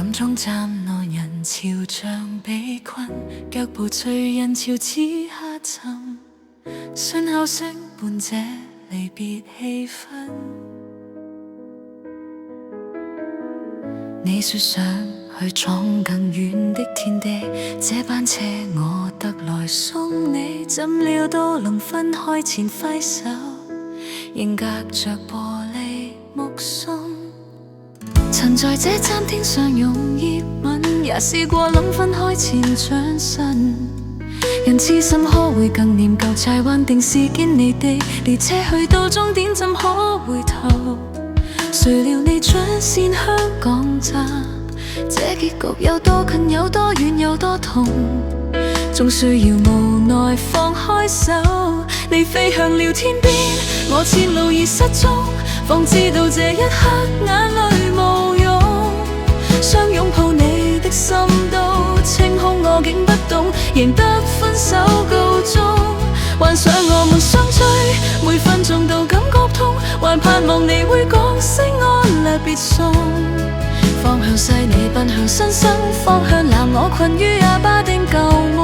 暗中站內人潮像被困，腳步隨人潮似下沉，信口聲伴這離別氣氛。你說想去闖更遠的天地，這班車我特來送你，怎料到臨分開前揮手，仍隔着玻璃目送。曾在這站天上用熱吻，也試過臨分開前轉身。人痴心可會更念舊，柴還定時見你地，列車去到終點怎可回頭？誰料你轉線香港站，這結局有多近有多遠有多痛，總需要無奈放開手。你飛向了天邊，我前路已失蹤，方知道這一刻眼淚無用。想擁抱你的心都清空，我竟不懂，贏得分手告終。幻想我們相追，每分鐘都感覺痛，還盼望你會講聲安樂別送。方向西你奔向新生，方向南我困於啞巴的舊夢。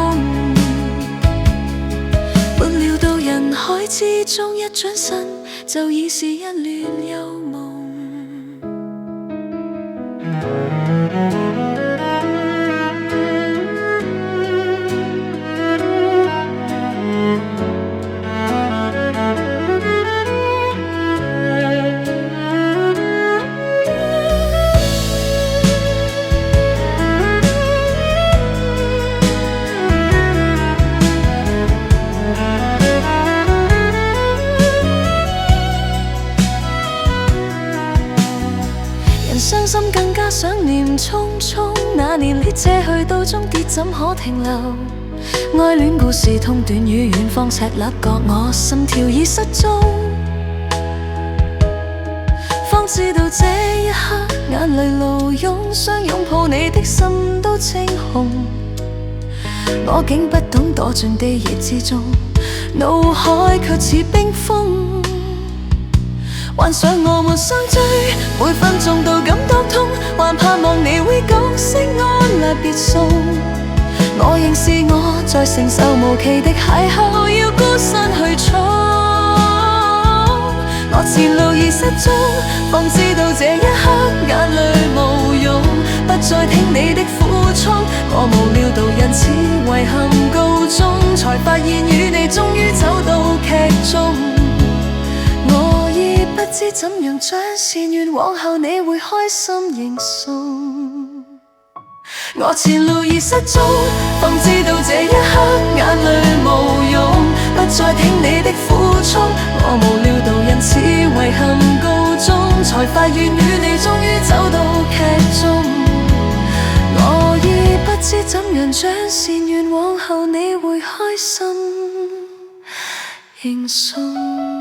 沒料到人海之中一轉身，就已是一亂幽夢。傷心更加想念匆匆，那年列車去到終點怎可停留？愛戀故事痛短與遠方赤鱲角，我心跳已失蹤。方知道這一刻眼淚怒湧，想擁抱你的心都青紅。我竟不懂躲進地熱之中，腦海卻似冰封。幻想我們相追，每分鐘都感覺痛，還盼望你會講聲安樂別送。我仍是我，在承受無期的邂逅，要孤身去闖。我前路已失蹤，方知道這一刻眼淚無用，不再聽你的苦衷。我無料到因此遺憾告終，才發現與你終於走到劇中。不知怎樣將善願，往後你會開心認送。我前路已失蹤，方知道這一刻眼淚無用，不再聽你的苦衷。我無料到因此遺憾告終，才發現與你終於走到劇中。我已不知怎樣將善願，往後你會開心認送。